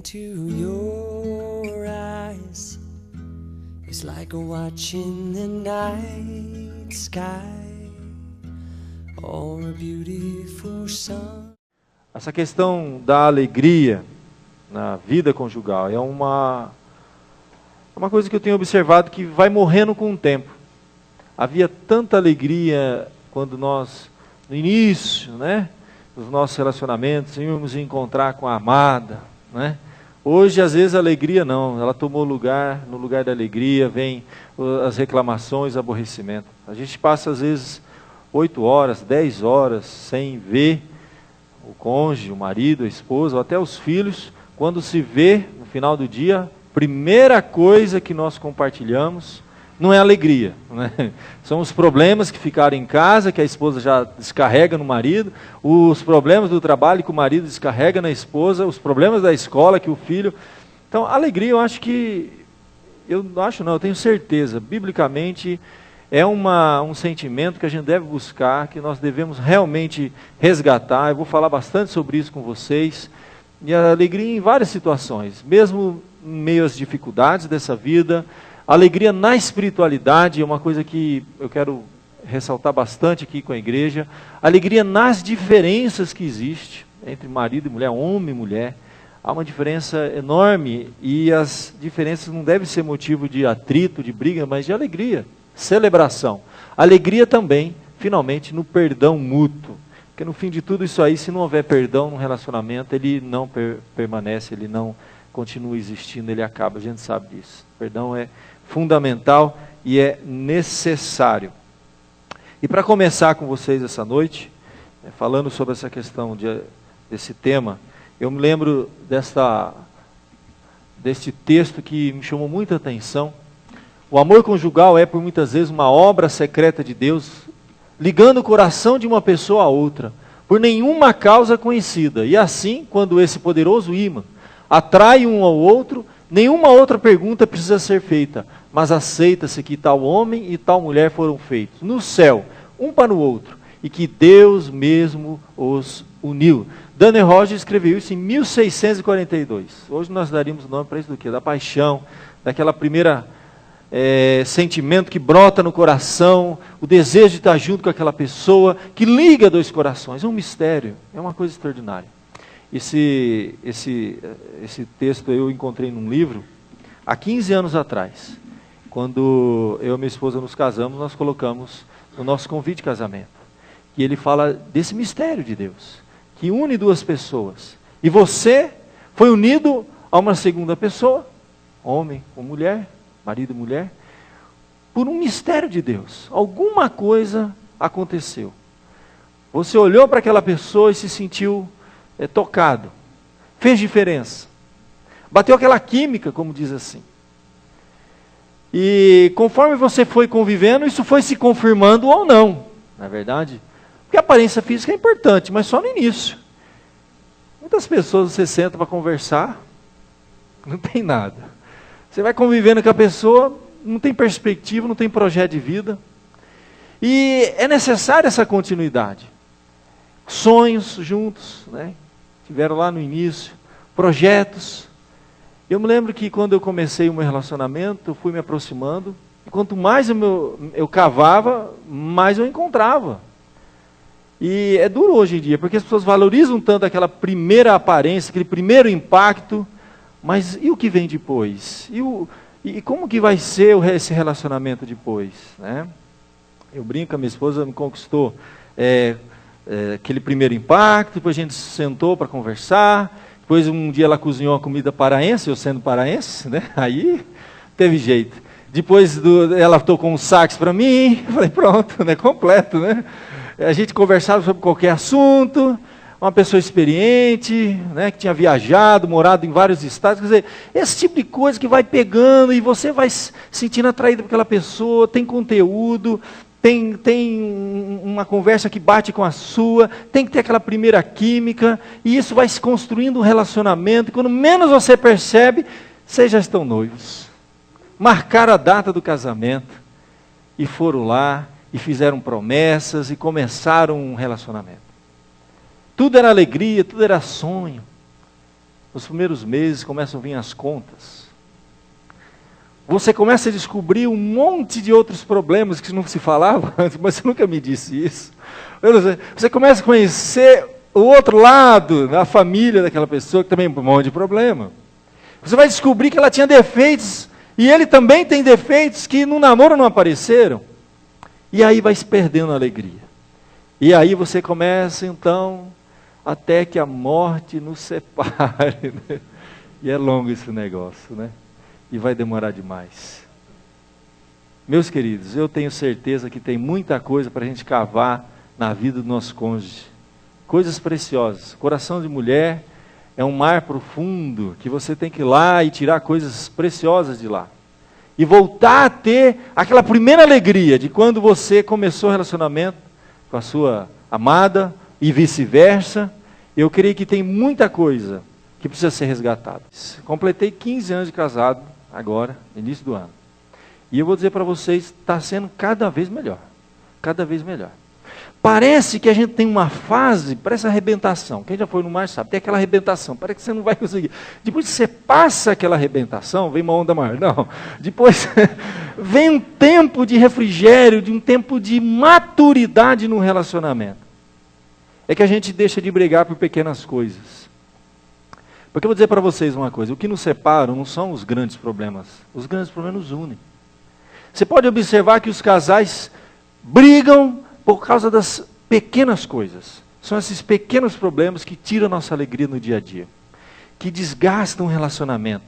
into your eyes is like watching the night sky or a beautiful sun. Essa questão da alegria na vida conjugal é uma coisa que eu tenho observado que vai morrendo com o tempo. Havia tanta alegria quando nós, no início, né, dos nossos relacionamentos, íamos encontrar com a amada, né? Hoje, às vezes, a alegria não, ela tomou lugar, no lugar da alegria, vem as reclamações, aborrecimento. A gente passa, às vezes, 8 horas, 10 horas, sem ver o cônjuge, o marido, a esposa, ou até os filhos. Quando se vê, no final do dia, primeira coisa que nós compartilhamos não é alegria, né? São os problemas que ficaram em casa, que a esposa já descarrega no marido, os problemas do trabalho que o marido descarrega na esposa, os problemas da escola que o filho... Então, a alegria eu acho que... Eu tenho certeza, biblicamente é um sentimento que a gente deve buscar, que nós devemos realmente resgatar. Eu vou falar bastante sobre isso com vocês. E a alegria em várias situações, mesmo em meio às dificuldades dessa vida. A alegria na espiritualidade é uma coisa que eu quero ressaltar bastante aqui com a igreja. A alegria nas diferenças que existe entre marido e mulher, homem e mulher. Há uma diferença enorme e as diferenças não devem ser motivo de atrito, de briga, mas de alegria, celebração. Alegria também, finalmente, no perdão mútuo. Porque no fim de tudo isso aí, se não houver perdão no relacionamento, ele não permanece, ele não continua existindo, ele acaba, a gente sabe disso. Perdão é fundamental e é necessário. E para começar com vocês essa noite, falando sobre essa questão desse tema, eu me lembro deste texto que me chamou muita atenção. O amor conjugal é por muitas vezes uma obra secreta de Deus, ligando o coração de uma pessoa a outra, por nenhuma causa conhecida. E assim, quando esse poderoso ímã atrai um ao outro, nenhuma outra pergunta precisa ser feita, mas aceita-se que tal homem e tal mulher foram feitos no céu, um para o outro, e que Deus mesmo os uniu. Daniel Rogers escreveu isso em 1642. Hoje nós daríamos o nome para isso do quê? Da paixão, daquela primeira sentimento que brota no coração, o desejo de estar junto com aquela pessoa, que liga dois corações. É um mistério, é uma coisa extraordinária. Esse texto eu encontrei num livro há 15 anos atrás. Quando eu e minha esposa nos casamos, nós colocamos no nosso convite de casamento. E ele fala desse mistério de Deus, que une duas pessoas. E você foi unido a uma segunda pessoa, homem com mulher, marido e mulher, por um mistério de Deus. Alguma coisa aconteceu. Você olhou para aquela pessoa e se sentiu tocado. Fez diferença. Bateu aquela química, como diz assim. E conforme você foi convivendo, isso foi se confirmando ou não, na verdade. Porque a aparência física é importante, mas só no início. Muitas pessoas você senta para conversar, não tem nada. Você vai convivendo com a pessoa, não tem perspectiva, não tem projeto de vida. E é necessária essa continuidade. Sonhos juntos, né? Tiveram lá no início, projetos. Eu me lembro que quando eu comecei o meu relacionamento, eu fui me aproximando. E quanto mais eu cavava, mais eu encontrava. E é duro hoje em dia, porque as pessoas valorizam tanto aquela primeira aparência, aquele primeiro impacto. Mas e o que vem depois? E como que vai ser esse relacionamento depois? Né? Eu brinco, a minha esposa me conquistou aquele primeiro impacto, depois a gente sentou para conversar, depois um dia ela cozinhou uma comida paraense, eu sendo paraense, né? Aí teve jeito. Depois ela tocou um sax para mim, eu falei, pronto, né? Completo, né? A gente conversava sobre qualquer assunto, uma pessoa experiente, né, que tinha viajado, morado em vários estados, quer dizer, esse tipo de coisa que vai pegando e você vai se sentindo atraído por aquela pessoa, tem conteúdo, tem uma conversa que bate com a sua, tem que ter aquela primeira química, e isso vai se construindo um relacionamento, e quando menos você percebe, vocês já estão noivos. Marcaram a data do casamento, e foram lá, e fizeram promessas, e começaram um relacionamento. Tudo era alegria, tudo era sonho. nos primeiros meses começam a vir as contas. Você começa a descobrir um monte de outros problemas que não se falava antes, mas você nunca me disse isso. Você começa a conhecer o outro lado da família daquela pessoa, que também tem um monte de problema. Você vai descobrir que ela tinha defeitos, e ele também tem defeitos que no namoro não apareceram. E aí vai se perdendo a alegria. E aí você começa então, até que a morte nos separe. Né? E é longo esse negócio, né? E vai demorar demais. Meus queridos, eu tenho certeza que tem muita coisa para a gente cavar na vida do nosso cônjuge. Coisas preciosas. Coração de mulher é um mar profundo que você tem que ir lá e tirar coisas preciosas de lá. E voltar a ter aquela primeira alegria de quando você começou o relacionamento com a sua amada e vice-versa. Eu creio que tem muita coisa que precisa ser resgatada. Completei 15 anos de casado agora, início do ano. E eu vou dizer para vocês, está sendo cada vez melhor. Cada vez melhor. Parece que a gente tem uma fase, parece arrebentação. Quem já foi no mar sabe, tem aquela arrebentação, parece que você não vai conseguir. Depois que você passa aquela arrebentação, vem uma onda maior. Não, depois vem um tempo de refrigério, de um tempo de maturidade no relacionamento. É que a gente deixa de brigar por pequenas coisas. Porque eu vou dizer para vocês uma coisa, o que nos separa não são os grandes problemas nos unem. Você pode observar que os casais brigam por causa das pequenas coisas. São esses pequenos problemas que tiram a nossa alegria no dia a dia. Que desgastam o relacionamento.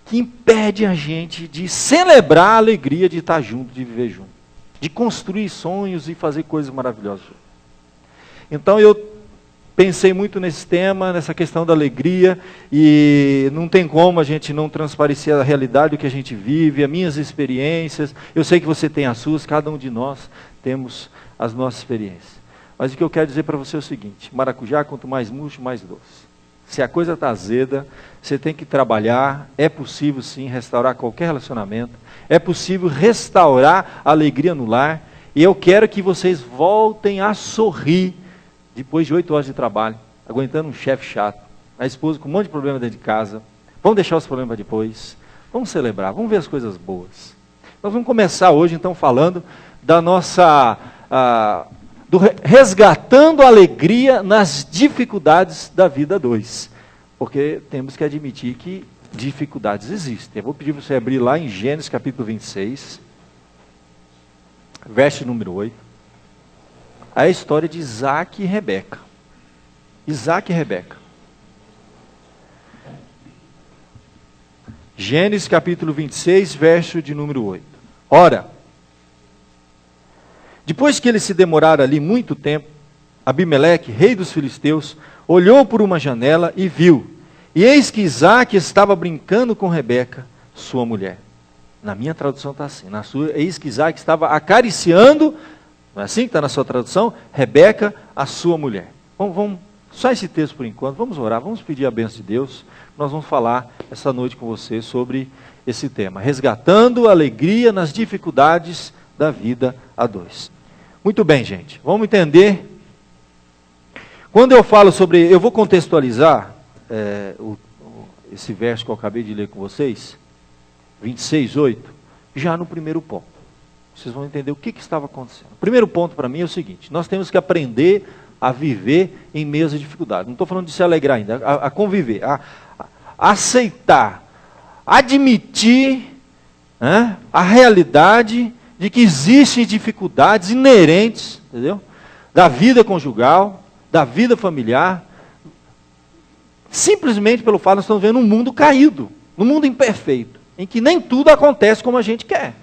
Que impedem a gente de celebrar a alegria de estar junto, de viver junto. De construir sonhos e fazer coisas maravilhosas. Então eu pensei muito nesse tema, nessa questão da alegria. E não tem como a gente não transparecer a realidade do que a gente vive, as minhas experiências. Eu sei que você tem as suas, cada um de nós temos as nossas experiências. Mas o que eu quero dizer para você é o seguinte: maracujá, quanto mais murcho, mais doce. Se a coisa está azeda, você tem que trabalhar. É possível sim restaurar qualquer relacionamento. É possível restaurar a alegria no lar. E eu quero que vocês voltem a sorrir depois de 8 horas de trabalho, aguentando um chefe chato, a esposa com um monte de problema dentro de casa. Vamos deixar os problemas para depois. Vamos celebrar, vamos ver as coisas boas. Nós vamos começar hoje então falando da nossa... resgatando a alegria nas dificuldades da vida 2. Porque temos que admitir que dificuldades existem. Eu vou pedir para você abrir lá em Gênesis capítulo 26, verso número 8. A história de Isaac e Rebeca. Isaac e Rebeca. Gênesis capítulo 26, verso de número 8. Ora, depois que eles se demoraram ali muito tempo, Abimeleque, rei dos filisteus, olhou por uma janela e viu. E eis que Isaac estava brincando com Rebeca, sua mulher. Na minha tradução está assim. Na sua, eis que Isaac estava acariciando, não é assim que está na sua tradução? Rebeca, a sua mulher. Vamos só esse texto por enquanto. Vamos orar, vamos pedir a bênção de Deus. Nós vamos falar essa noite com você sobre esse tema. Resgatando a alegria nas dificuldades da vida a 2. Muito bem, gente. Vamos entender. Quando eu falo sobre... Eu vou contextualizar esse verso que eu acabei de ler com vocês. 26:8. Já no primeiro ponto. Vocês vão entender o que estava acontecendo. O primeiro ponto para mim é o seguinte. Nós temos que aprender a viver em meio às dificuldades. Não estou falando de se alegrar ainda. A conviver. A aceitar. Admitir a realidade de que existem dificuldades inerentes, entendeu? Da vida conjugal, da vida familiar, simplesmente pelo fato de nós estamos vendo um mundo caído, um mundo imperfeito, em que nem tudo acontece como a gente quer.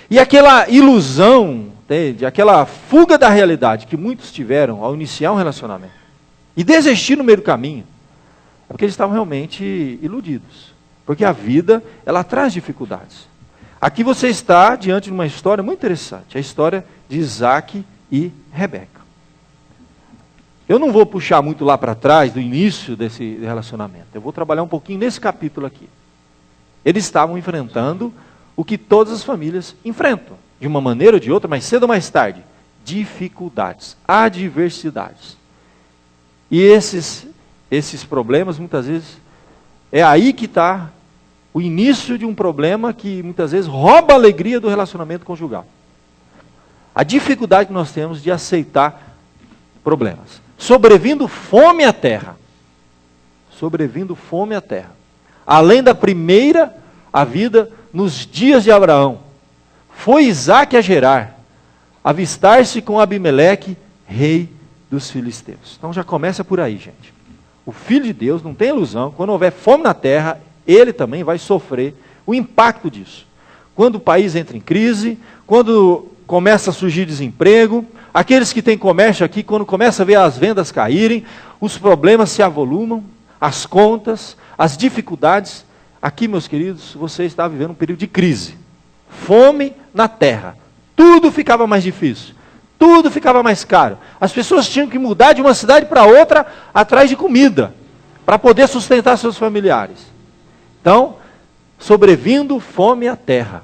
E aquela ilusão, entende? Aquela fuga da realidade que muitos tiveram ao iniciar um relacionamento e desistir no meio do caminho, é porque eles estavam realmente iludidos. Porque a vida, ela traz dificuldades. Aqui você está diante de uma história muito interessante, a história de Isaac e Rebeca. Eu não vou puxar muito lá para trás, do início desse relacionamento. Eu vou trabalhar um pouquinho nesse capítulo aqui. Eles estavam enfrentando o que todas as famílias enfrentam, de uma maneira ou de outra, mais cedo ou mais tarde. Dificuldades, adversidades. E esses problemas, muitas vezes, é aí que está o início de um problema que muitas vezes rouba a alegria do relacionamento conjugal. A dificuldade que nós temos de aceitar problemas. Sobrevindo fome à terra. Sobrevindo fome à terra. Além da primeira, a vida nos dias de Abraão. Foi Isaque a Gerar, avistar-se com Abimeleque, rei dos filisteus. Então já começa por aí, gente. O Filho de Deus, não tem ilusão, quando houver fome na terra, ele também vai sofrer o impacto disso. Quando o país entra em crise, quando começa a surgir desemprego, aqueles que têm comércio aqui, quando começa a ver as vendas caírem, os problemas se avolumam, as contas, as dificuldades. Aqui, meus queridos, você está vivendo um período de crise. Fome na terra. Tudo ficava mais difícil. Tudo ficava mais caro. As pessoas tinham que mudar de uma cidade para outra atrás de comida, para poder sustentar seus familiares. Então, sobrevindo fome à terra,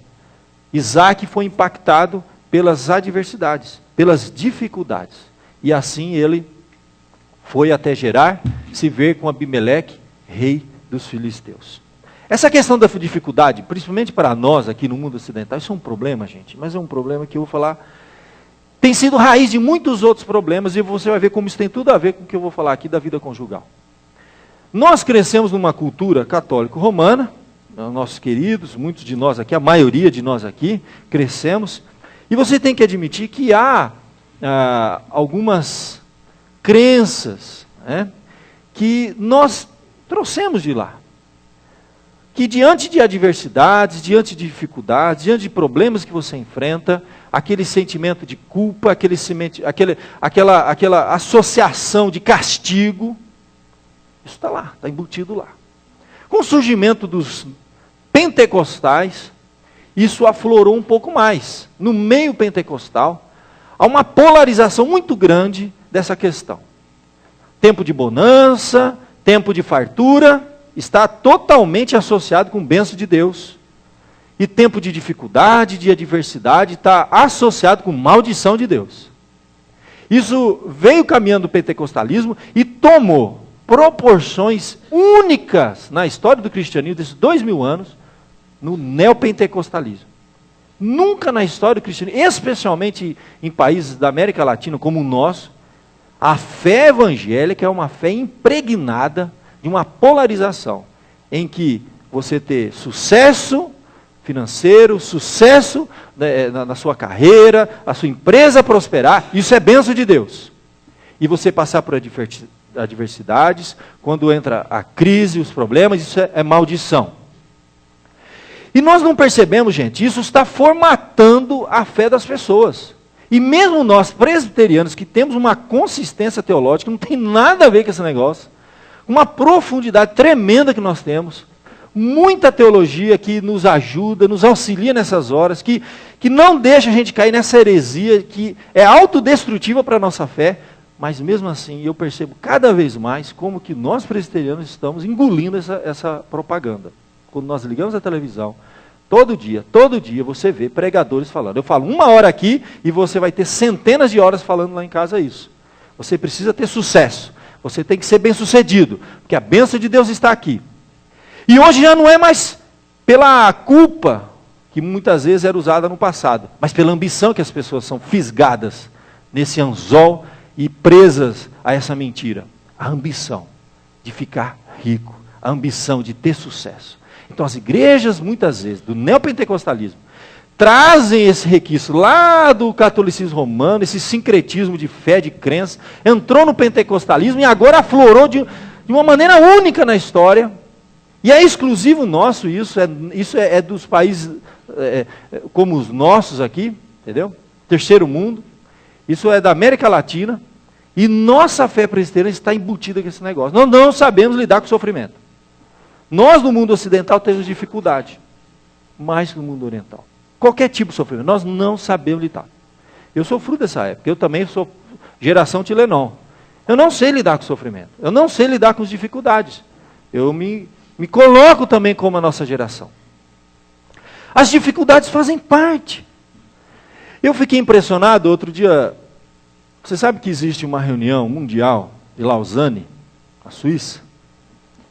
Isaque foi impactado pelas adversidades, pelas dificuldades. E assim ele foi até Gerar, se ver com Abimeleque, rei dos filisteus. Essa questão da dificuldade, principalmente para nós aqui no mundo ocidental, isso é um problema, gente, mas é um problema que eu vou falar, tem sido raiz de muitos outros problemas, e você vai ver como isso tem tudo a ver com o que eu vou falar aqui da vida conjugal. Nós crescemos numa cultura católico-romana, nossos queridos, muitos de nós aqui, a maioria de nós aqui, crescemos, e você tem que admitir que há algumas crenças, né, que nós trouxemos de lá. Que diante de adversidades, diante de dificuldades, diante de problemas que você enfrenta, aquele sentimento de culpa, aquela associação de castigo, isso está lá, está embutido lá. Com o surgimento dos pentecostais, isso aflorou um pouco mais. No meio pentecostal, há uma polarização muito grande dessa questão. Tempo de bonança, tempo de fartura, está totalmente associado com bênção de Deus. E tempo de dificuldade, de adversidade, está associado com maldição de Deus. Isso veio caminhando do pentecostalismo e tomou proporções únicas na história do cristianismo desses 2000 anos, no neopentecostalismo. Nunca na história do cristianismo, especialmente em países da América Latina como o nosso, a fé evangélica é uma fé impregnada de uma polarização, em que você ter sucesso financeiro, sucesso na sua carreira, a sua empresa prosperar, isso é bênção de Deus. E você passar por adversidades, quando entra a crise, os problemas, isso é maldição. E nós não percebemos, gente, isso está formatando a fé das pessoas. E mesmo nós, presbiterianos, que temos uma consistência teológica, não tem nada a ver com esse negócio, uma profundidade tremenda que nós temos, muita teologia que nos ajuda, nos auxilia nessas horas, que não deixa a gente cair nessa heresia, que é autodestrutiva para a nossa fé, mas mesmo assim eu percebo cada vez mais como que nós presbiterianos estamos engolindo essa propaganda. Quando nós ligamos a televisão, todo dia você vê pregadores falando. Eu falo 1 hora aqui e você vai ter centenas de horas falando lá em casa isso. Você precisa ter sucesso. Você tem que ser bem sucedido, porque a bênção de Deus está aqui. E hoje já não é mais pela culpa, que muitas vezes era usada no passado, mas pela ambição que as pessoas são fisgadas nesse anzol e presas a essa mentira. A ambição de ficar rico, a ambição de ter sucesso. Então as igrejas, muitas vezes, do neopentecostalismo, trazem esse requisito lá do catolicismo romano, esse sincretismo de fé, de crença, entrou no pentecostalismo e agora aflorou de uma maneira única na história. E é exclusivo nosso isso é dos países como os nossos aqui, entendeu? Terceiro mundo. Isso é da América Latina. E nossa fé presbiteriana está embutida com esse negócio. Nós não sabemos lidar com o sofrimento. Nós no mundo ocidental temos dificuldade, mais que no mundo oriental. Qualquer tipo de sofrimento, nós não sabemos lidar. Eu sou fruto dessa época, eu também sou geração Tilenon. Eu não sei lidar com o sofrimento, eu não sei lidar com as dificuldades. Eu me coloco também como a nossa geração. As dificuldades fazem parte. Eu fiquei impressionado outro dia. Você sabe que existe uma reunião mundial de Lausanne, na Suíça,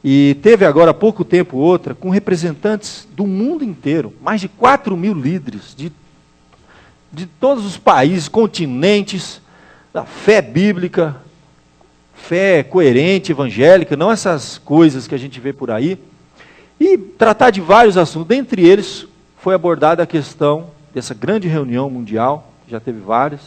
e teve agora há pouco tempo outra, com representantes do mundo inteiro, mais de 4.000 líderes, de todos os países, continentes, da fé bíblica, fé coerente, evangélica, não essas coisas que a gente vê por aí, e tratar de vários assuntos. Dentre eles, foi abordada a questão dessa grande reunião mundial, já teve várias,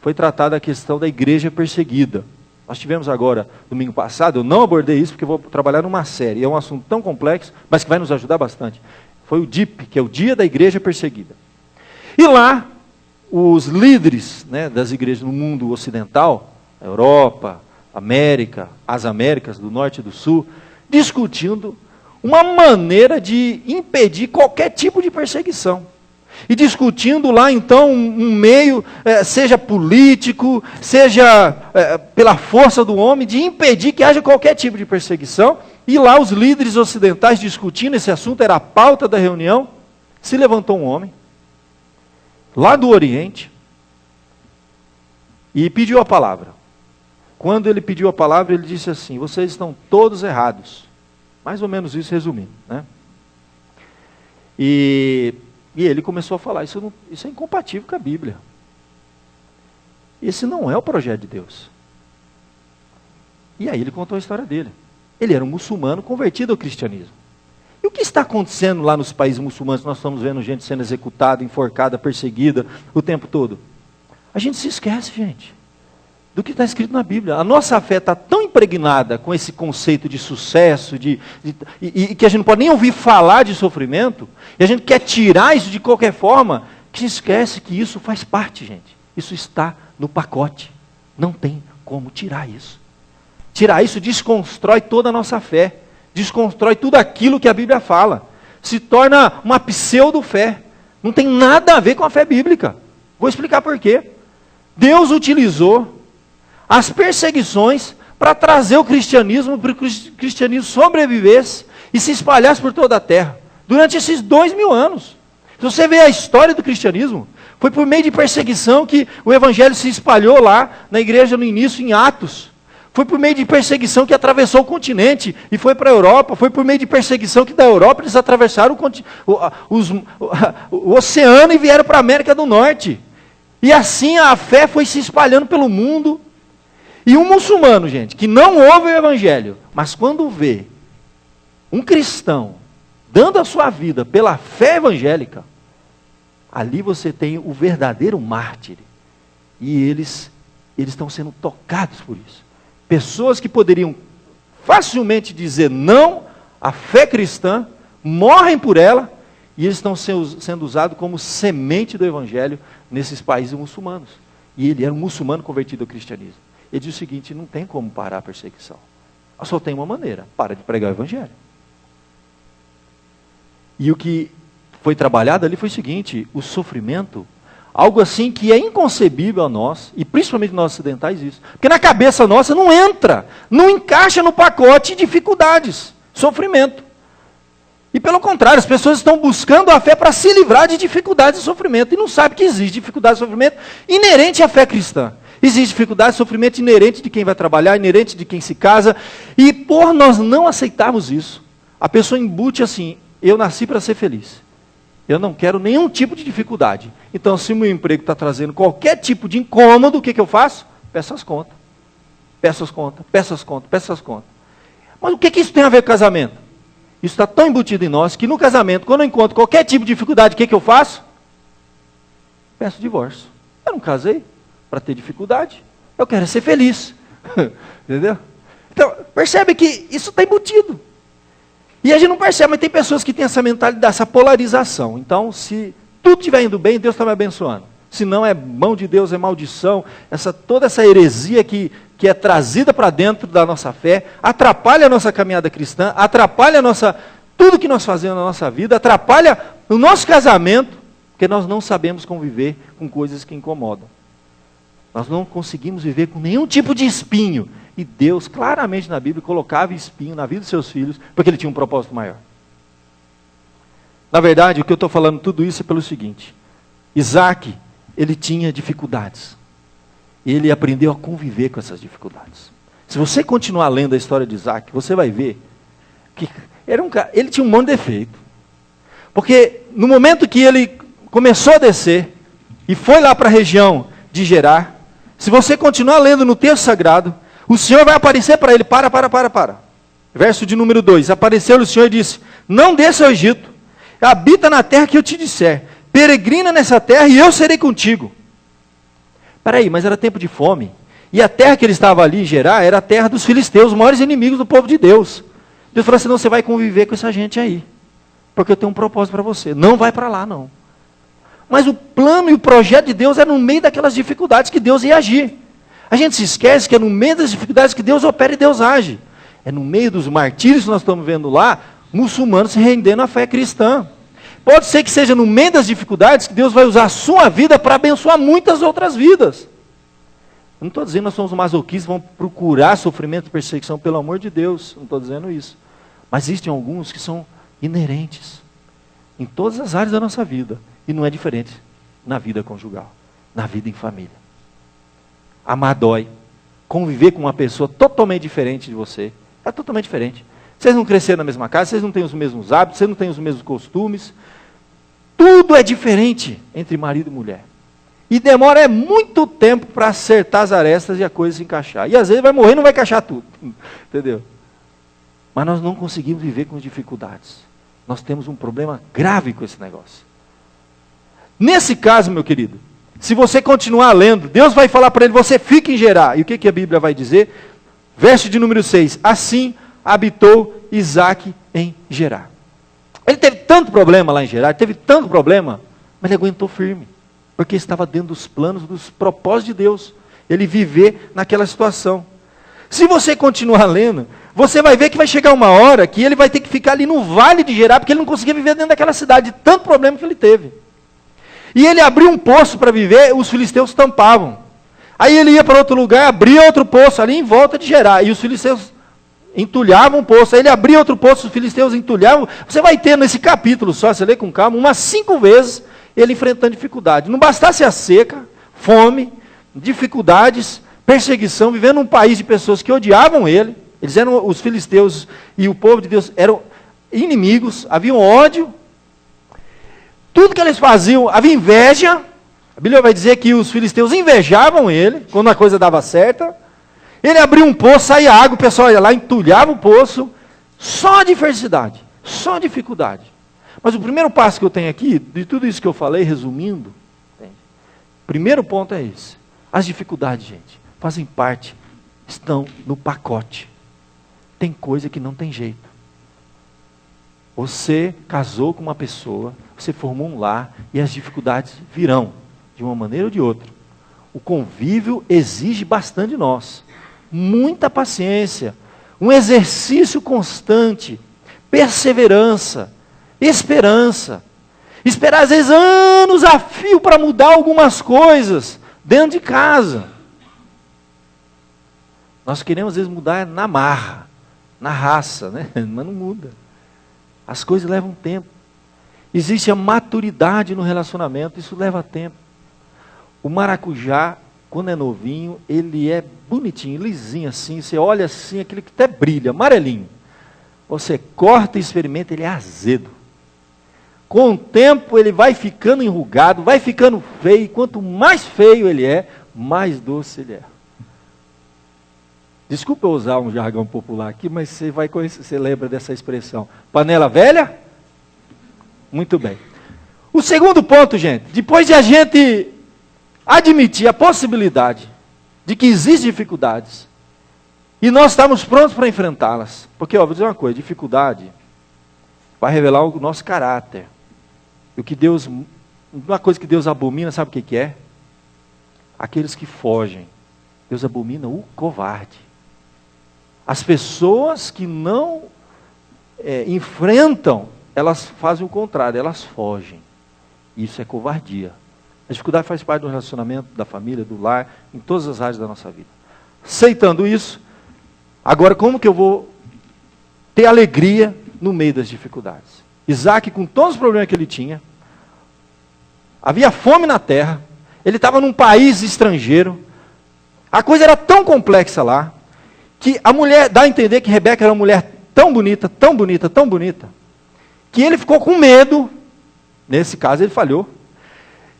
foi tratada a questão da igreja perseguida. Nós tivemos agora, domingo passado, eu não abordei isso porque eu vou trabalhar numa série, é um assunto tão complexo, mas que vai nos ajudar bastante. Foi o DIP, que é o Dia da Igreja Perseguida. E lá, os líderes, né, das igrejas no mundo ocidental, Europa, América, as Américas do Norte e do Sul, discutindo uma maneira de impedir qualquer tipo de perseguição. E discutindo lá então um meio, seja político, seja pela força do homem, de impedir que haja qualquer tipo de perseguição. E lá os líderes ocidentais discutindo esse assunto, era a pauta da reunião. Se levantou um homem, lá do Oriente, e pediu a palavra. Quando ele pediu a palavra, ele disse assim: vocês estão todos errados. Mais ou menos isso resumindo, né? E ele começou a falar, isso é incompatível com a Bíblia. Esse não é o projeto de Deus. E aí ele contou a história dele. Ele era um muçulmano convertido ao cristianismo. E o que está acontecendo lá nos países muçulmanos? Nós estamos vendo gente sendo executada, enforcada, perseguida o tempo todo. A gente se esquece, gente, do que está escrito na Bíblia. A nossa fé está tão impregnada com esse conceito de sucesso, e que a gente não pode nem ouvir falar de sofrimento, e a gente quer tirar isso de qualquer forma, que esquece que isso faz parte, gente. Isso está no pacote. Não tem como tirar isso. Tirar isso desconstrói toda a nossa fé, desconstrói tudo aquilo que a Bíblia fala, se torna uma pseudo-fé. Não tem nada a ver com a fé bíblica. Vou explicar por quê. Deus utilizou as perseguições para trazer o cristianismo, para que o cristianismo sobrevivesse e se espalhasse por toda a terra, durante esses 2000 anos. Se você vê a história do cristianismo, foi por meio de perseguição que o evangelho se espalhou lá na igreja no início, em Atos. Foi por meio de perseguição que atravessou o continente e foi para a Europa. Foi por meio de perseguição que da Europa eles atravessaram o oceano e vieram para a América do Norte. E assim a fé foi se espalhando pelo mundo. E um muçulmano, gente, que não ouve o evangelho, mas quando vê um cristão dando a sua vida pela fé evangélica, ali você tem o verdadeiro mártir. E eles estão sendo tocados por isso. Pessoas que poderiam facilmente dizer não à fé cristã, morrem por ela, e eles estão sendo usados como semente do evangelho nesses países muçulmanos. E ele era um muçulmano convertido ao cristianismo. Ele diz o seguinte: não tem como parar a perseguição. Só tem uma maneira: para de pregar o evangelho. E o que foi trabalhado ali foi o seguinte: o sofrimento, algo assim que é inconcebível a nós, e principalmente nós ocidentais, isso. Porque na cabeça nossa não entra, não encaixa no pacote de dificuldades, sofrimento. E pelo contrário, as pessoas estão buscando a fé para se livrar de dificuldades e sofrimento, e não sabem que existe dificuldade e sofrimento inerente à fé cristã. Existe dificuldade e sofrimento inerente de quem vai trabalhar, inerente de quem se casa, e por nós não aceitarmos isso, a pessoa embute assim: eu nasci para ser feliz. Eu não quero nenhum tipo de dificuldade. Então, se o meu emprego está trazendo qualquer tipo de incômodo, o que eu faço? Peço as contas. Peço as contas, peço as contas, peço as contas. Mas o que isso tem a ver com casamento? Isso está tão embutido em nós que no casamento, quando eu encontro qualquer tipo de dificuldade, o que eu faço? Peço divórcio. Eu não casei para ter dificuldade. Eu quero ser feliz. Entendeu? Então, percebe que isso está embutido. E a gente não percebe, mas tem pessoas que têm essa mentalidade, essa polarização. Então, se tudo estiver indo bem, Deus está me abençoando. Se não, é mão de Deus, é maldição. Toda essa heresia que é trazida para dentro da nossa fé, atrapalha a nossa caminhada cristã, atrapalha tudo que nós fazemos na nossa vida, atrapalha o nosso casamento, porque nós não sabemos conviver com coisas que incomodam. Nós não conseguimos viver com nenhum tipo de espinho. E Deus, claramente na Bíblia, colocava espinho na vida dos seus filhos, porque Ele tinha um propósito maior. Na verdade, o que eu estou falando tudo isso é pelo seguinte: Isaac, ele tinha dificuldades. Ele aprendeu a conviver com essas dificuldades. Se você continuar lendo a história de Isaac, você vai ver que ele tinha um monte de defeito. Porque no momento que ele começou a descer e foi lá para a região de Gerar, se você continuar lendo no texto sagrado, o Senhor vai aparecer para ele, para. Verso de número 2, apareceu-lhe o Senhor e disse, não desça ao Egito, habita na terra que eu te disser, peregrina nessa terra e eu serei contigo. Peraí, mas era tempo de fome, e a terra que ele estava ali, Gerar, era a terra dos filisteus, os maiores inimigos do povo de Deus. Deus falou assim, não, você vai conviver com essa gente aí, porque eu tenho um propósito para você, não vai para lá não. Mas o plano e o projeto de Deus é no meio daquelas dificuldades que Deus ia agir. A gente se esquece que é no meio das dificuldades que Deus opera e Deus age. É no meio dos martírios que nós estamos vendo lá, muçulmanos se rendendo à fé cristã. Pode ser que seja no meio das dificuldades que Deus vai usar a sua vida para abençoar muitas outras vidas. Eu não estou dizendo que nós somos masoquistas, vamos procurar sofrimento e perseguição, pelo amor de Deus, não estou dizendo isso. Mas existem alguns que são inerentes em todas as áreas da nossa vida. E não é diferente na vida conjugal, na vida em família. Amar dói. Conviver com uma pessoa totalmente diferente de você. É totalmente diferente. Vocês não cresceram na mesma casa, vocês não têm os mesmos hábitos, vocês não têm os mesmos costumes. Tudo é diferente entre marido e mulher. E demora muito tempo para acertar as arestas e a coisa se encaixar. E às vezes vai morrer e não vai encaixar tudo. Entendeu? Mas nós não conseguimos viver com dificuldades. Nós temos um problema grave com esse negócio. Nesse caso, meu querido, se você continuar lendo, Deus vai falar para ele, você fica em Gerar. E o que a Bíblia vai dizer? Verso de número 6. Assim habitou Isaac em Gerar. Ele teve tanto problema lá em Gerar, teve tanto problema, mas ele aguentou firme. Porque estava dentro dos planos, dos propósitos de Deus. Ele viver naquela situação. Se você continuar lendo, você vai ver que vai chegar uma hora que ele vai ter que ficar ali no vale de Gerar, porque ele não conseguia viver dentro daquela cidade, de tanto problema que ele teve. E ele abriu um poço para viver, os filisteus tampavam. Aí ele ia para outro lugar, abria outro poço ali em volta de Gerar, e os filisteus entulhavam o poço. Aí ele abria outro poço, os filisteus entulhavam. Você vai ter nesse capítulo só, você lê com calma, umas 5 vezes ele enfrentando dificuldade. Não bastasse a seca, fome, dificuldades, perseguição, vivendo num país de pessoas que odiavam ele. Eles eram, os filisteus e o povo de Deus eram inimigos, havia ódio. Tudo que eles faziam, havia inveja. A Bíblia vai dizer que os filisteus invejavam ele, quando a coisa dava certa. Ele abria um poço, saía água, o pessoal ia lá, entulhava o poço. Só adversidade, só dificuldade. Mas o primeiro passo que eu tenho aqui, de tudo isso que eu falei, resumindo, primeiro ponto é esse. As dificuldades, gente, fazem parte, estão no pacote. Tem coisa que não tem jeito. Você casou com uma pessoa, você formou um lar e as dificuldades virão, de uma maneira ou de outra. O convívio exige bastante de nós. Muita paciência, um exercício constante, perseverança, esperança. Esperar às vezes anos a fio para mudar algumas coisas dentro de casa. Nós queremos às vezes mudar na marra, na raça, né? Mas não muda. As coisas levam tempo. Existe a maturidade no relacionamento, isso leva tempo. O maracujá, quando é novinho, ele é bonitinho, lisinho assim, você olha assim, aquele que até brilha, amarelinho. Você corta e experimenta, ele é azedo. Com o tempo ele vai ficando enrugado, vai ficando feio, e quanto mais feio ele é, mais doce ele é. Desculpa eu usar um jargão popular aqui, mas você vai conhecer, você lembra dessa expressão. Panela velha? Muito bem. O segundo ponto, gente, depois de a gente admitir a possibilidade de que existem dificuldades, e nós estamos prontos para enfrentá-las. Porque, ó, vou dizer uma coisa, dificuldade vai revelar o nosso caráter. E o que Deus, uma coisa que Deus abomina, sabe o que é? Aqueles que fogem. Deus abomina o covarde. As pessoas que não enfrentam, elas fazem o contrário, elas fogem. Isso é covardia. A dificuldade faz parte do relacionamento, da família, do lar, em todas as áreas da nossa vida. Aceitando isso, agora como que eu vou ter alegria no meio das dificuldades? Isaac, com todos os problemas que ele tinha, havia fome na terra, ele estava num país estrangeiro, a coisa era tão complexa lá, que a mulher, dá a entender que Rebeca era uma mulher tão bonita, tão bonita, tão bonita, que ele ficou com medo, nesse caso ele falhou,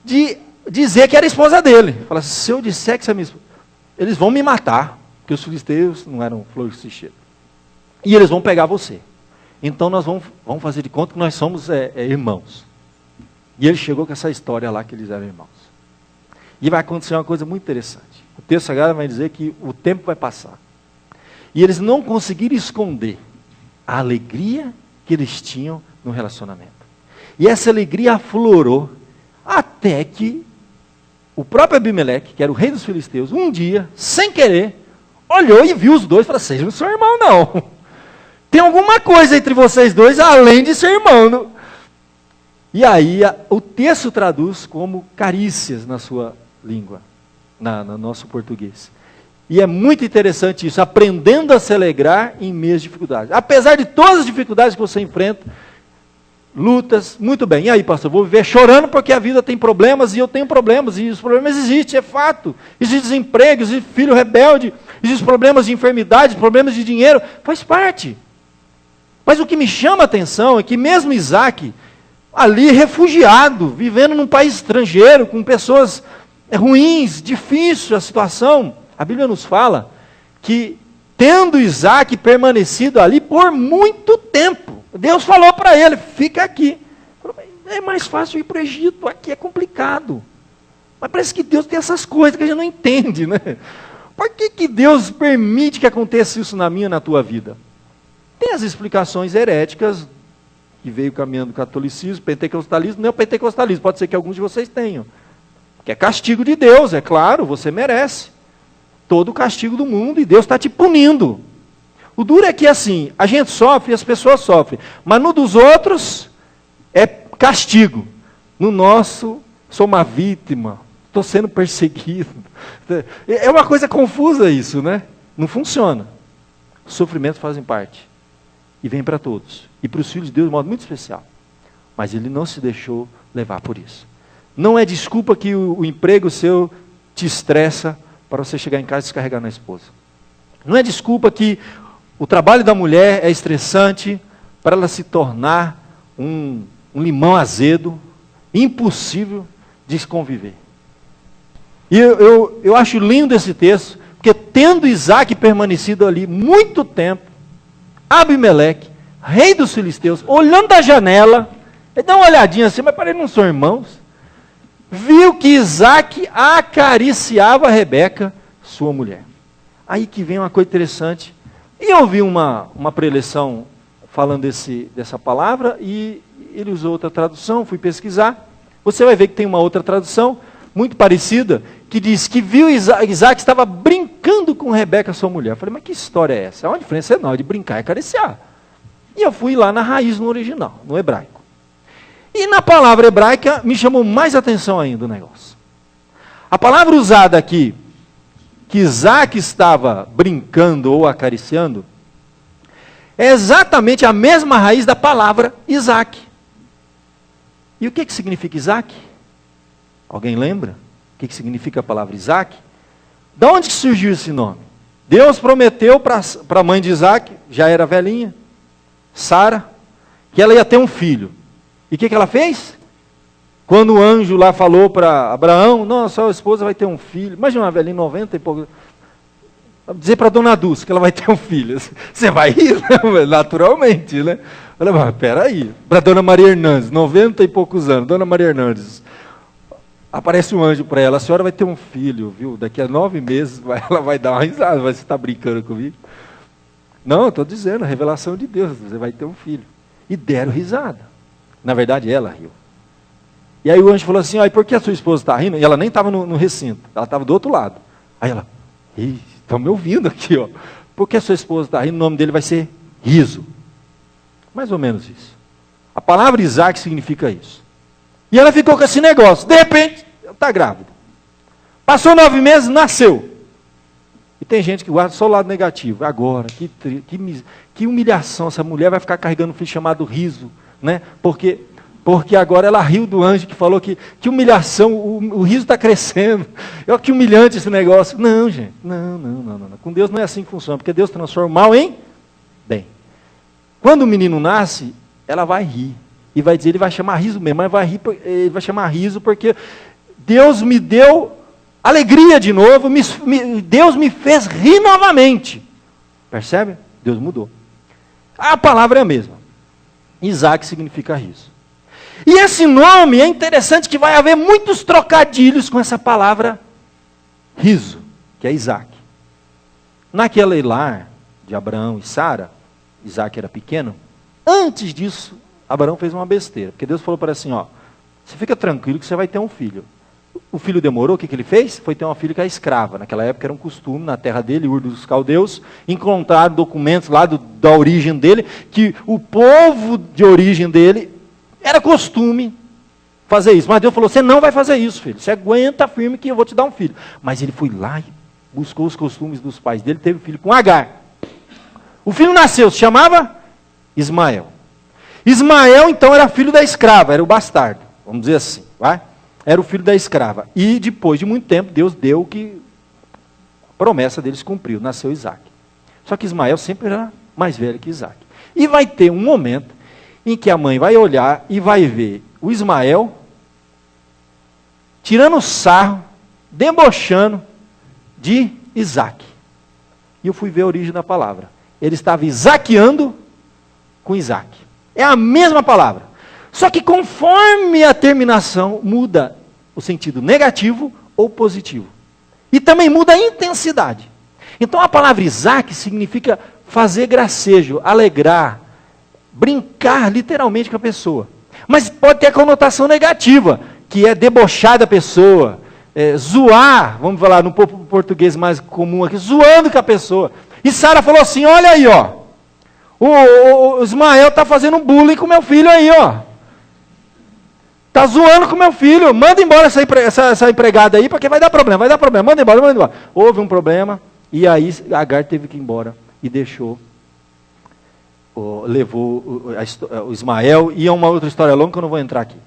de dizer que era a esposa dele. Fala assim, se eu disser que você é minha esposa, eles vão me matar, porque os filisteus não eram flores de cheiro. E eles vão pegar você. Então nós vamos fazer de conta que nós somos irmãos. E ele chegou com essa história lá que eles eram irmãos. E vai acontecer uma coisa muito interessante. O texto sagrado vai dizer que o tempo vai passar. E eles não conseguiram esconder a alegria que eles tinham no relacionamento. E essa alegria aflorou até que o próprio Abimeleque, que era o rei dos filisteus, um dia, sem querer, olhou e viu os dois e falou, vocês não são irmãos não. Tem alguma coisa entre vocês dois, além de ser irmão. Não? E aí o texto traduz como carícias na sua língua, no nosso português. E é muito interessante isso, aprendendo a se alegrar em meio às dificuldades. Apesar de todas as dificuldades que você enfrenta, lutas, muito bem. E aí, pastor, vou viver chorando porque a vida tem problemas e eu tenho problemas. E os problemas existem, é fato. Existe desemprego, existe filho rebelde, existem problemas de enfermidade, problemas de dinheiro. Faz parte. Mas o que me chama a atenção é que mesmo Isaac, ali refugiado, vivendo num país estrangeiro, com pessoas ruins, difícil a situação, a Bíblia nos fala que tendo Isaac permanecido ali por muito tempo, Deus falou para ele, fica aqui. É mais fácil ir para o Egito, aqui é complicado. Mas parece que Deus tem essas coisas que a gente não entende, né? Por que Deus permite que aconteça isso na minha e na tua vida? Tem as explicações heréticas, que veio caminhando o catolicismo, pentecostalismo, neopentecostalismo, pode ser que alguns de vocês tenham. Que é castigo de Deus, é claro, você merece. Todo o castigo do mundo e Deus está te punindo. O duro é que assim, a gente sofre e as pessoas sofrem, mas no dos outros é castigo. No nosso, sou uma vítima, estou sendo perseguido. É uma coisa confusa isso, né? Não funciona. Os sofrimentos fazem parte. E vem para todos. E para os filhos de Deus de modo muito especial. Mas ele não se deixou levar por isso. Não é desculpa que o emprego seu te estressa para você chegar em casa e descarregar na esposa. Não é desculpa que o trabalho da mulher é estressante para ela se tornar um limão azedo, impossível de se conviver. E eu acho lindo esse texto, porque tendo Isaac permanecido ali muito tempo, Abimeleque, rei dos filisteus, olhando da janela, ele dá uma olhadinha assim, mas para ele não são irmãos, viu que Isaac acariciava Rebeca, sua mulher. Aí que vem uma coisa interessante. E eu vi uma preleção falando dessa palavra, e ele usou outra tradução, fui pesquisar. Você vai ver que tem uma outra tradução, muito parecida, que diz que viu Isaac estava brincando com Rebeca, sua mulher. Eu falei, mas que história é essa? É uma diferença enorme de brincar e acariciar. E eu fui lá na raiz, no original, no hebraico. E na palavra hebraica me chamou mais atenção ainda o negócio. A palavra usada aqui, que Isaac estava brincando ou acariciando, é exatamente a mesma raiz da palavra Isaac. E o que significa Isaac? Alguém lembra? O que significa a palavra Isaac? De onde surgiu esse nome? Deus prometeu para a mãe de Isaac, já era velhinha, Sara, que ela ia ter um filho. E o que ela fez? Quando o anjo lá falou para Abraão, não, sua esposa vai ter um filho. Imagina uma velhinha, 90 e pouco. Dizer para a dona Dulce que ela vai ter um filho. Você vai rir, né? Naturalmente, né? Ela vai, peraí. Para a dona Maria Hernandes, 90 e poucos anos. Dona Maria Hernandes, aparece um anjo para ela, a senhora vai ter um filho, viu? Daqui a 9 meses ela vai dar uma risada. Você está brincando comigo? Não, eu estou dizendo, a revelação de Deus, você vai ter um filho. E deram risada. Na verdade, ela riu. E aí o anjo falou assim, e por que a sua esposa está rindo? E ela nem estava no recinto, ela estava do outro lado. Aí ela, estão me ouvindo aqui, ó. Por que a sua esposa está rindo? O nome dele vai ser Riso. Mais ou menos isso. A palavra Isaac significa isso. E ela ficou com esse negócio. De repente, ela está grávida. Passou 9 meses, nasceu. E tem gente que guarda só o lado negativo. Agora, que humilhação, essa mulher vai ficar carregando um filho chamado Riso, né? Porque porque agora ela riu do anjo que falou que humilhação, o riso está crescendo. Olha que humilhante esse negócio. Não, gente, não. Com Deus não é assim que funciona, porque Deus transforma o mal em bem. Quando o menino nasce, ela vai rir. E vai dizer, ele vai chamar riso mesmo, mas ele vai chamar riso porque Deus me deu alegria de novo, Deus me fez rir novamente. Percebe? Deus mudou. A palavra é a mesma. Isaac significa riso. E esse nome é interessante que vai haver muitos trocadilhos com essa palavra riso, que é Isaac. Naquele lar de Abraão e Sara, Isaac era pequeno, antes disso, Abraão fez uma besteira, porque Deus falou para ele assim, ó, você fica tranquilo que você vai ter um filho. O filho demorou, o que ele fez? Foi ter uma filha que era escrava. Naquela época era um costume na terra dele, Ur dos Caldeus, encontrar documentos lá da origem dele, que o povo de origem dele era costume fazer isso. Mas Deus falou, você não vai fazer isso, filho. Você aguenta firme que eu vou te dar um filho. Mas ele foi lá e buscou os costumes dos pais dele, teve um filho com Agar. O filho nasceu, se chamava Ismael. Ismael, então, era filho da escrava, era o bastardo, vamos dizer assim, vai? Era o filho da escrava. E depois de muito tempo, Deus deu que a promessa deles cumpriu, nasceu Isaac. Só que Ismael sempre era mais velho que Isaac. E vai ter um momento em que a mãe vai olhar e vai ver o Ismael tirando sarro, debochando de Isaac. E eu fui ver a origem da palavra. Ele estava isaqueando com Isaac. É a mesma palavra. Só que conforme a terminação, muda o sentido negativo ou positivo. E também muda a intensidade. Então a palavra Isaac significa fazer gracejo, alegrar, brincar literalmente com a pessoa. Mas pode ter a conotação negativa, que é debochar da pessoa, zoar, vamos falar no português mais comum aqui, zoando com a pessoa. E Sara falou assim, olha aí, ó, o Ismael está fazendo bullying com meu filho aí, ó. Está zoando com meu filho, manda embora essa empregada aí, porque vai dar problema, manda embora. Houve um problema, e aí Agar teve que ir embora, e levou o Ismael, e é uma outra história longa que eu não vou entrar aqui.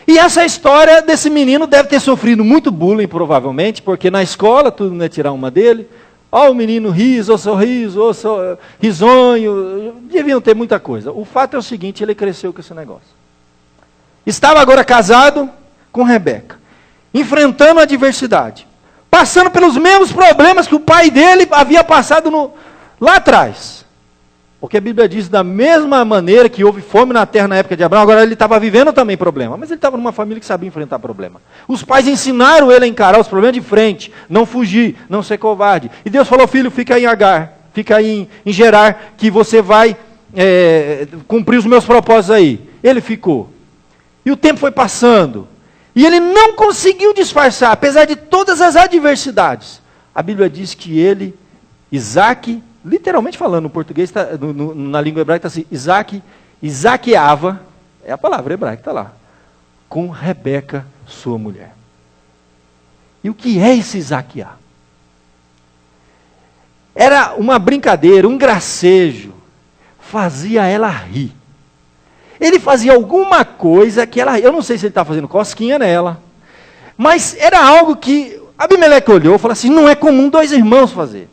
E essa história desse menino deve ter sofrido muito bullying, provavelmente, porque na escola, tudo não é tirar uma dele, ó o menino riso, sorriso, risonho, deviam ter muita coisa. O fato é o seguinte, ele cresceu com esse negócio. Estava agora casado com Rebeca, enfrentando a adversidade, passando pelos mesmos problemas que o pai dele havia passado lá atrás. Porque a Bíblia diz, da mesma maneira que houve fome na terra na época de Abraão, agora ele estava vivendo também problema, mas ele estava numa família que sabia enfrentar problema. Os pais ensinaram ele a encarar os problemas de frente, não fugir, não ser covarde. E Deus falou, filho, fica aí em Agar, fica aí em Gerar, que você vai cumprir os meus propósitos aí. Ele ficou. E o tempo foi passando. E ele não conseguiu disfarçar, apesar de todas as adversidades. A Bíblia diz que ele, Isaac, literalmente falando, no português, na língua hebraica está assim, isaqueava, é a palavra hebraica, está lá, com Rebeca, sua mulher. E o que é esse isaquear? Era uma brincadeira, um gracejo, fazia ela rir. Ele fazia alguma coisa que ela... Eu não sei se ele estava fazendo cosquinha nela. Mas era algo que Abimeleque olhou e falou assim, não é comum dois irmãos fazer.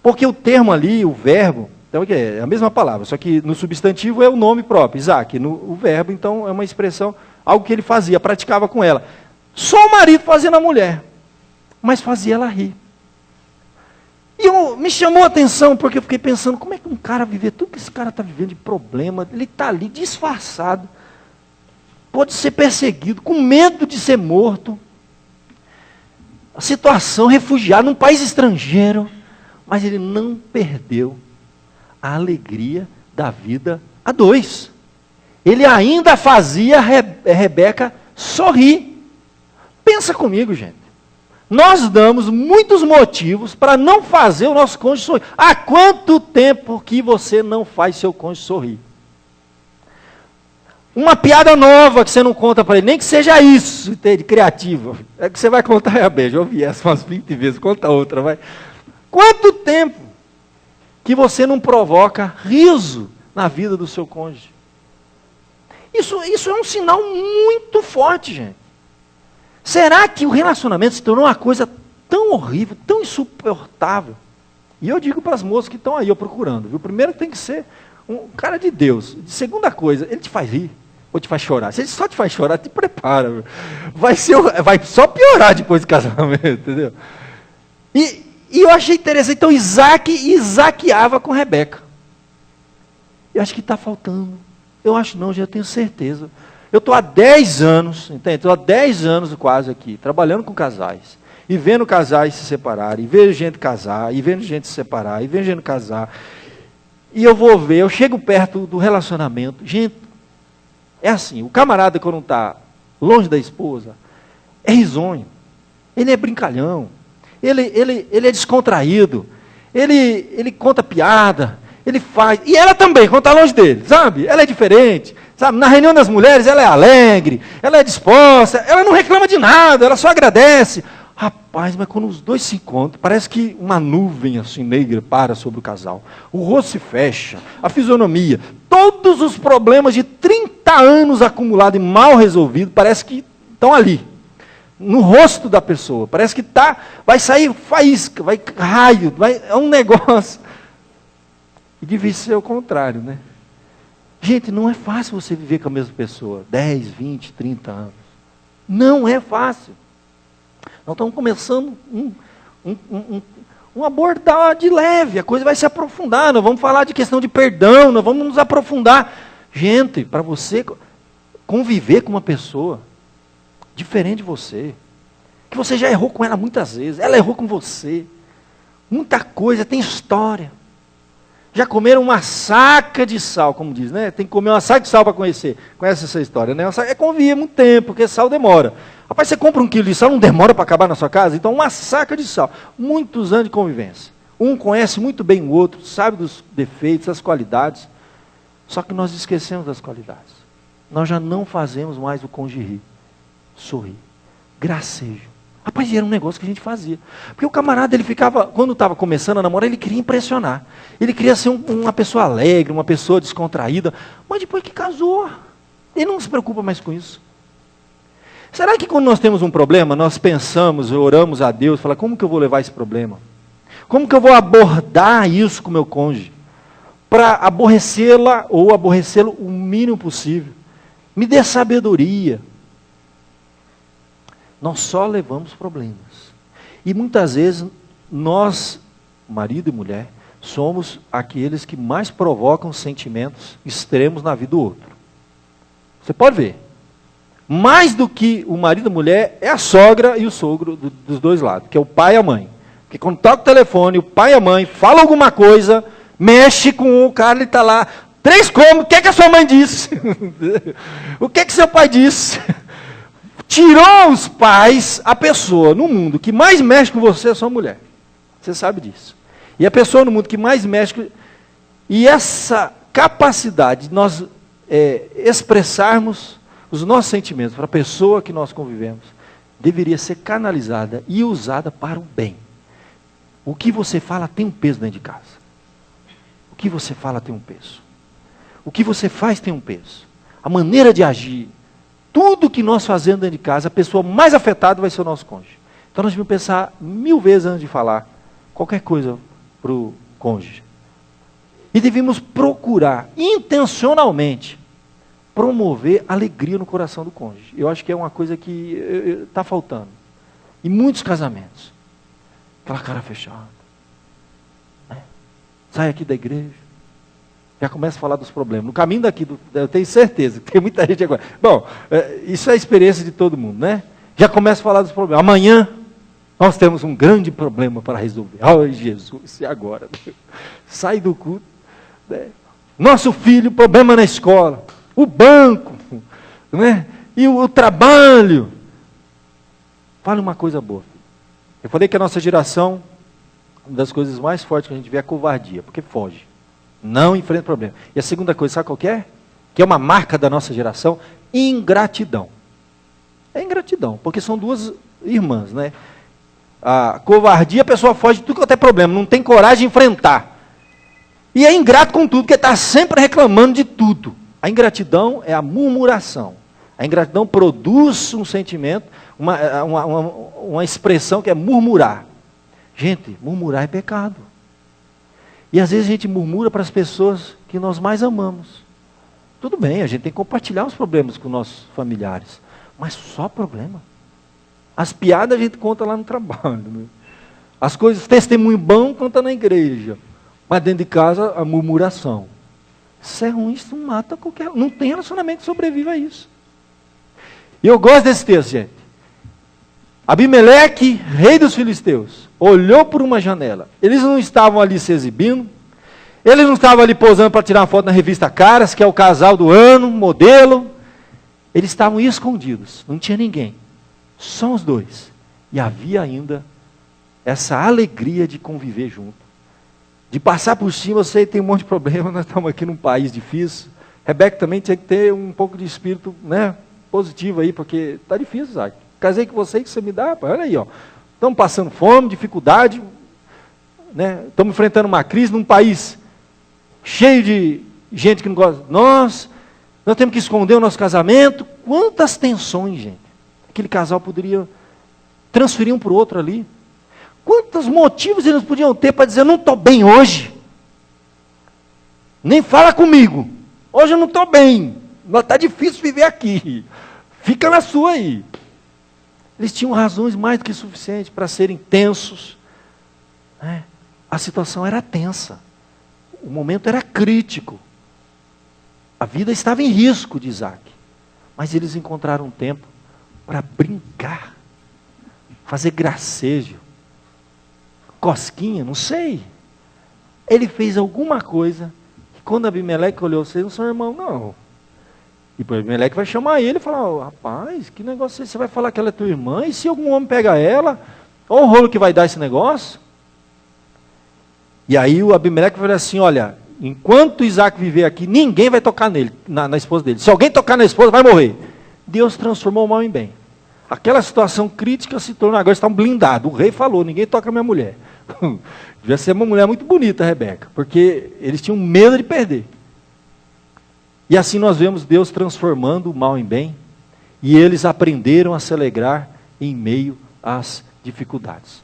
Porque o termo ali, o verbo, então é a mesma palavra, só que no substantivo é o nome próprio, Isaac. O verbo, então, é uma expressão, algo que ele fazia, praticava com ela. Só o marido fazia na mulher, mas fazia ela rir. E me chamou a atenção, porque eu fiquei pensando, como é que um cara viver tudo que esse cara está vivendo de problema, ele está ali disfarçado, pode ser perseguido, com medo de ser morto, a situação, refugiado num país estrangeiro, mas ele não perdeu a alegria da vida a dois. Ele ainda fazia Rebeca sorrir. Pensa comigo, gente. Nós damos muitos motivos para não fazer o nosso cônjuge sorrir. Há quanto tempo que você não faz seu cônjuge sorrir? Uma piada nova que você não conta para ele, nem que seja isso, de criativo. É que você vai contar, beijo, eu ouvi essa umas 20 vezes, conta outra, vai. Quanto tempo que você não provoca riso na vida do seu cônjuge? Isso é um sinal muito forte, gente. Será que o relacionamento se tornou uma coisa tão horrível, tão insuportável? E eu digo para as moças que estão aí eu procurando, viu? Primeiro tem que ser um cara de Deus. Segunda coisa, ele te faz rir ou te faz chorar. Se ele só te faz chorar, te prepara. Viu? Vai só piorar depois do casamento, entendeu? E eu achei interessante. Então Isaqueava com Rebeca. Eu acho que está faltando. Eu acho não, já tenho certeza. Eu estou há 10 anos, entende? Estou há 10 anos quase aqui, trabalhando com casais. E vendo casais se separarem, e vendo gente casar, e vendo gente se separar, e vendo gente casar. E eu vou ver, eu chego perto do relacionamento. Gente, é assim, o camarada quando está longe da esposa, é risonho. Ele é brincalhão. Ele é descontraído. Ele conta piada. Ele faz. E ela também, quando está longe dele, sabe? Ela é diferente. Sabe? Na reunião das mulheres, ela é alegre, ela é disposta, ela não reclama de nada, ela só agradece. Rapaz, mas quando os dois se encontram, parece que uma nuvem assim negra para sobre o casal. O rosto se fecha, a fisionomia, todos os problemas de 30 anos acumulados e mal resolvidos, parece que estão ali. No rosto da pessoa, parece que vai sair faísca, vai raio, é um negócio. E devia ser o contrário, né? Gente, não é fácil você viver com a mesma pessoa, 10, 20, 30 anos. Não é fácil. Nós estamos começando um abordar de leve, a coisa vai se aprofundar, nós vamos falar de questão de perdão, nós vamos nos aprofundar. Gente, para você conviver com uma pessoa diferente de você, que você já errou com ela muitas vezes, ela errou com você, muita coisa, tem história. Já comeram uma saca de sal, como diz, né? Tem que comer uma saca de sal para conhecer. Conhece essa história, né? É convia muito tempo, porque sal demora. Rapaz, você compra 1 quilo de sal, não demora para acabar na sua casa? Então, uma saca de sal. Muitos anos de convivência. Um conhece muito bem o outro, sabe dos defeitos, das qualidades. Só que nós esquecemos das qualidades. Nós já não fazemos mais o cônjuge rir, sorrir, gracejo. Rapaz, era um negócio que a gente fazia. Porque o camarada, ele ficava, quando estava começando a namorar, ele queria impressionar. Ele queria ser uma pessoa alegre, uma pessoa descontraída. Mas depois que casou, ele não se preocupa mais com isso. Será que quando nós temos um problema, nós pensamos, oramos a Deus, falamos, como que eu vou levar esse problema? Como que eu vou abordar isso com o meu cônjuge? Para aborrecê-la ou aborrecê-lo o mínimo possível. Me dê sabedoria. Nós só levamos problemas. E muitas vezes, nós, marido e mulher, somos aqueles que mais provocam sentimentos extremos na vida do outro. Você pode ver. Mais do que o marido e a mulher, é a sogra e o sogro dos dois lados, que é o pai e a mãe. Porque quando toca o telefone, o pai e a mãe falam alguma coisa, mexe com o cara, ele está lá, 3 cômodos, o que é que a sua mãe disse? O que é que seu pai disse? Tirou os pais, a pessoa no mundo que mais mexe com você é a sua mulher. Você sabe disso. E a pessoa no mundo que mais mexe... E essa capacidade de nós expressarmos os nossos sentimentos para a pessoa que nós convivemos, deveria ser canalizada e usada para o bem. O que você fala tem um peso dentro de casa. O que você fala tem um peso. O que você faz tem um peso. A maneira de agir... Tudo que nós fazemos dentro de casa, a pessoa mais afetada vai ser o nosso cônjuge. Então nós devemos pensar 1000 vezes antes de falar qualquer coisa para o cônjuge. E devemos procurar, intencionalmente, promover alegria no coração do cônjuge. Eu acho que é uma coisa que está faltando. Em muitos casamentos. Aquela cara fechada. Né? Sai aqui da igreja. Já começa a falar dos problemas. No caminho daqui, eu tenho certeza que tem muita gente agora. Bom, isso é a experiência de todo mundo, né? Já começa a falar dos problemas. Amanhã, nós temos um grande problema para resolver. Ai, Jesus, e agora? Sai do culto. Né? Nosso filho, problema na escola. O banco. Né? E o trabalho. Fale uma coisa boa. Filho. Eu falei que a nossa geração, uma das coisas mais fortes que a gente vê é a covardia, porque foge. Não enfrenta problema. E a segunda coisa, sabe qual que é? Que é uma marca da nossa geração? Ingratidão. É ingratidão, porque são duas irmãs, né? A covardia, a pessoa foge de tudo que é problema, não tem coragem de enfrentar. E é ingrato com tudo, porque está sempre reclamando de tudo. A ingratidão é a murmuração. A ingratidão produz um sentimento, uma expressão que é murmurar. Gente, murmurar é pecado. E às vezes a gente murmura para as pessoas que nós mais amamos. Tudo bem, a gente tem que compartilhar os problemas com nossos familiares. Mas só problema. As piadas a gente conta lá no trabalho. Né? As coisas, testemunho bom, conta na igreja. Mas dentro de casa, a murmuração. Isso é ruim, isso mata qualquer... Não tem relacionamento que sobreviva a isso. E eu gosto desse texto, gente. Abimeleque, rei dos filisteus, olhou por uma janela. Eles não estavam ali se exibindo. Eles não estavam ali posando para tirar uma foto na revista Caras, que é o casal do ano, modelo. Eles estavam escondidos, não tinha ninguém. Só os dois. E havia ainda essa alegria de conviver junto. De passar por cima, eu sei que tem um monte de problema, nós estamos aqui num país difícil. Rebeca também tinha que ter um pouco de espírito, né, positivo aí, porque está difícil, Isaac. Casei com você, que você me dá, olha aí, ó. Estamos passando fome, dificuldade, né? Estamos enfrentando uma crise num país cheio de gente que não gosta de nós temos que esconder o nosso casamento. Quantas tensões, gente. Aquele casal poderia transferir um para o outro ali. Quantos motivos eles podiam ter para dizer, não estou bem hoje. Nem fala comigo. Hoje eu não estou bem. Está difícil viver aqui. Fica na sua aí. Eles tinham razões mais do que suficientes para serem tensos. Né? A situação era tensa. O momento era crítico. A vida estava em risco de Isaac. Mas eles encontraram tempo para brincar. Fazer gracejo. Cosquinha, não sei. Ele fez alguma coisa. Que quando Abimeleque olhou, vocês não são irmãos, não. E o Abimeleque vai chamar ele e falar, oh, rapaz, que negócio é esse? Você vai falar que ela é tua irmã? E se algum homem pega ela? Olha o rolo que vai dar esse negócio. E aí o Abimeleque vai falar assim, olha, enquanto Isaac viver aqui, ninguém vai tocar nele, na esposa dele. Se alguém tocar na esposa, vai morrer. Deus transformou o mal em bem. Aquela situação crítica se tornou, agora está blindado. O rei falou, ninguém toca minha mulher. Devia ser uma mulher muito bonita, Rebeca, porque eles tinham medo de perder. E assim nós vemos Deus transformando o mal em bem, e eles aprenderam a se alegrar em meio às dificuldades.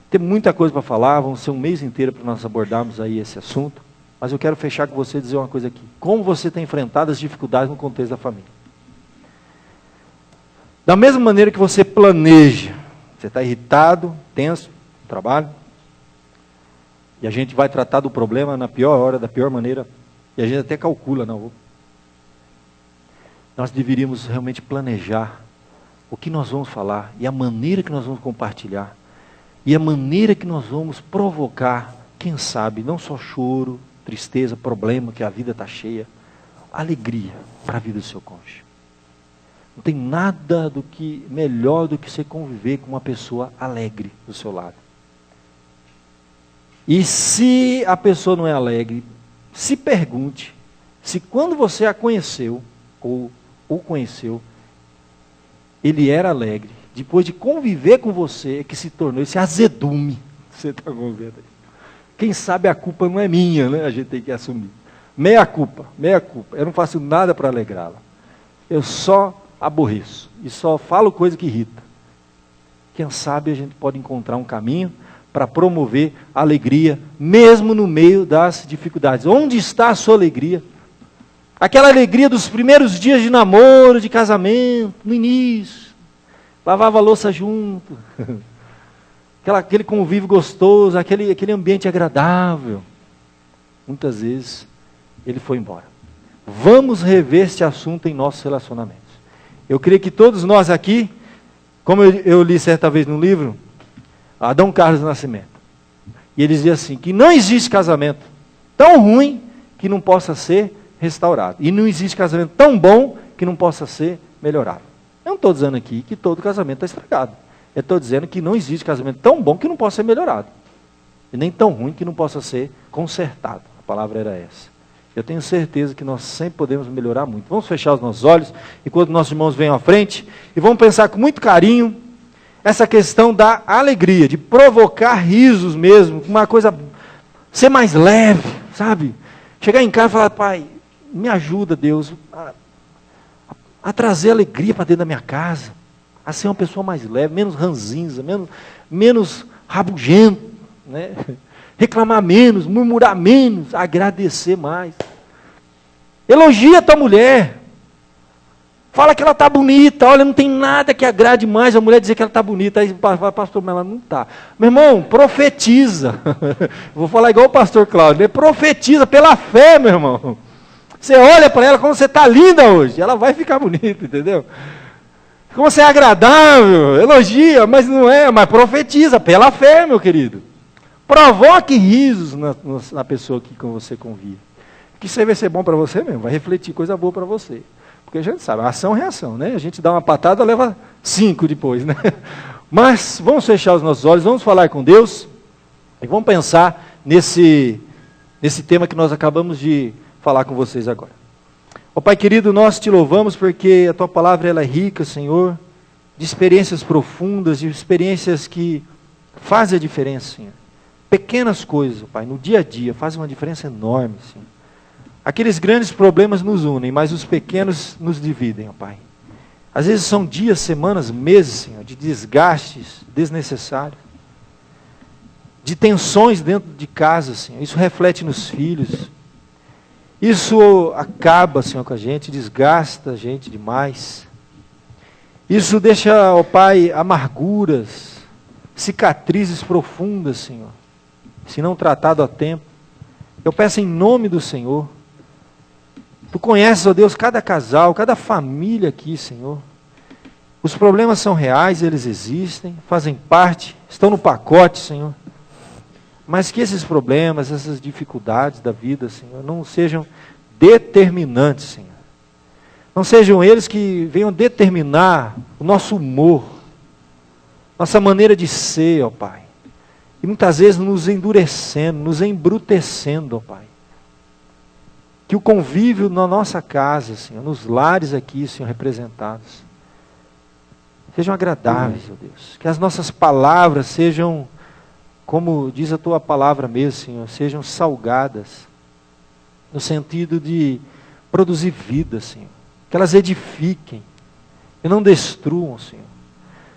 Tem muita coisa para falar, vamos ser um mês inteiro para nós abordarmos aí esse assunto, mas eu quero fechar com você e dizer uma coisa aqui. Como você tem enfrentado as dificuldades no contexto da família? Da mesma maneira que você planeja, você está irritado, tenso, no trabalho, e a gente vai tratar do problema na pior hora, da pior maneira, e a gente até calcula, não. Nós deveríamos realmente planejar o que nós vamos falar, e a maneira que nós vamos compartilhar, e a maneira que nós vamos provocar, quem sabe, não só choro, tristeza, problema, que a vida está cheia, alegria para a vida do seu cônjuge. Não tem nada melhor do que você conviver com uma pessoa alegre do seu lado. E se a pessoa não é alegre, se pergunte se quando você a conheceu, ou o conheceu, ele era alegre. Depois de conviver com você, é que se tornou esse azedume. Você está convivendo aí. Quem sabe a culpa não é minha, né? A gente tem que assumir. Meia culpa. Eu não faço nada para alegrá-la. Eu só aborreço. E só falo coisa que irrita. Quem sabe a gente pode encontrar um caminho para promover a alegria, mesmo no meio das dificuldades. Onde está a sua alegria? Aquela alegria dos primeiros dias de namoro, de casamento, no início. Lavava a louça junto. Aquele convívio gostoso, aquele ambiente agradável. Muitas vezes ele foi embora. Vamos rever este assunto em nossos relacionamentos. Eu creio que todos nós aqui, como eu li certa vez num livro, Adão Carlos Nascimento, e ele dizia assim, que não existe casamento tão ruim que não possa ser restaurado. E não existe casamento tão bom que não possa ser melhorado. Eu não estou dizendo aqui que todo casamento está estragado. Eu estou dizendo que não existe casamento tão bom que não possa ser melhorado. E nem tão ruim que não possa ser consertado. A palavra era essa. Eu tenho certeza que nós sempre podemos melhorar muito. Vamos fechar os nossos olhos, enquanto nossos irmãos venham à frente, e vamos pensar com muito carinho essa questão da alegria, de provocar risos mesmo, uma coisa, ser mais leve, sabe? Chegar em casa e falar, pai, me ajuda, Deus, a trazer alegria para dentro da minha casa, a ser uma pessoa mais leve, menos ranzinza, menos rabugento, né? Reclamar menos, murmurar menos, agradecer mais. Elogia a tua mulher. Fala que ela está bonita. Olha, não tem nada que agrade mais a mulher dizer que ela está bonita. Aí, pastor, mas ela não está. Meu irmão, profetiza. Vou falar igual o pastor Cláudio. Profetiza pela fé, meu irmão. Você olha para ela como você está linda hoje. Ela vai ficar bonita, entendeu? Como você é agradável. Elogia, mas não é. Mas profetiza pela fé, meu querido. Provoque risos na pessoa que com você convive. Que isso aí vai ser bom para você mesmo. Vai refletir coisa boa para você. Porque a gente sabe, ação e reação, né? A gente dá uma patada, leva 5 depois, né? Mas vamos fechar os nossos olhos, vamos falar com Deus e vamos pensar nesse tema que nós acabamos de falar com vocês agora. Ó Pai querido, nós te louvamos porque a Tua palavra ela é rica, Senhor, de experiências profundas, de experiências que fazem a diferença, Senhor. Pequenas coisas, Pai, no dia a dia, fazem uma diferença enorme, Senhor. Aqueles grandes problemas nos unem, mas os pequenos nos dividem, ó Pai. Às vezes são dias, semanas, meses, Senhor, de desgastes desnecessários, de tensões dentro de casa, Senhor. Isso reflete nos filhos. Isso acaba, Senhor, com a gente, desgasta a gente demais. Isso deixa, ó Pai, amarguras, cicatrizes profundas, Senhor, se não tratado a tempo. Eu peço em nome do Senhor. Tu conheces, ó Deus, cada casal, cada família aqui, Senhor. Os problemas são reais, eles existem, fazem parte, estão no pacote, Senhor. Mas que esses problemas, essas dificuldades da vida, Senhor, não sejam determinantes, Senhor. Não sejam eles que venham determinar o nosso humor, nossa maneira de ser, ó Pai. E muitas vezes nos endurecendo, nos embrutecendo, ó Pai. Que o convívio na nossa casa, Senhor, nos lares aqui, Senhor, representados, sejam agradáveis, ó Deus. Que as nossas palavras sejam, como diz a Tua palavra mesmo, Senhor, sejam salgadas, no sentido de produzir vida, Senhor. Que elas edifiquem e não destruam, Senhor.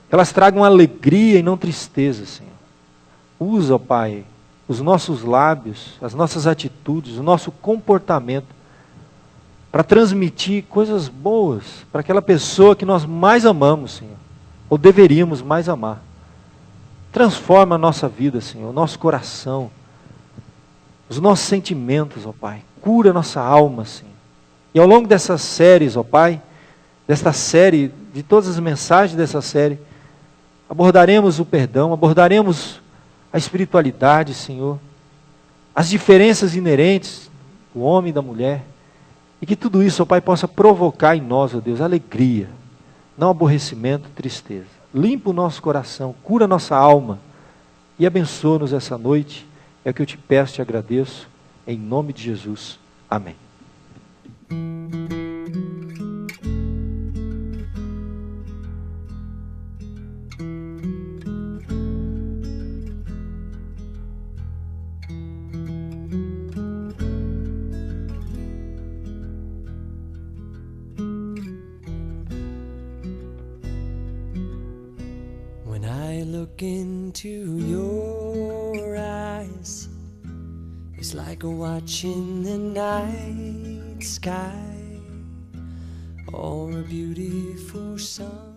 Que elas tragam alegria e não tristeza, Senhor. Usa, ó Pai, os nossos lábios, as nossas atitudes, o nosso comportamento, para transmitir coisas boas para aquela pessoa que nós mais amamos, Senhor, ou deveríamos mais amar. Transforma a nossa vida, Senhor, o nosso coração, os nossos sentimentos, ó Pai. Cura a nossa alma, Senhor. E ao longo dessas séries, ó Pai, desta série, de todas as mensagens dessa série, abordaremos o perdão, abordaremos a espiritualidade, Senhor, as diferenças inerentes do homem e da mulher, e que tudo isso, ó Pai, possa provocar em nós, ó Deus, alegria, não aborrecimento, tristeza. Limpa o nosso coração, cura a nossa alma e abençoa-nos essa noite. É o que eu te peço e te agradeço, em nome de Jesus. Amém. Look into your eyes, it's like watching the night sky or a beautiful sun.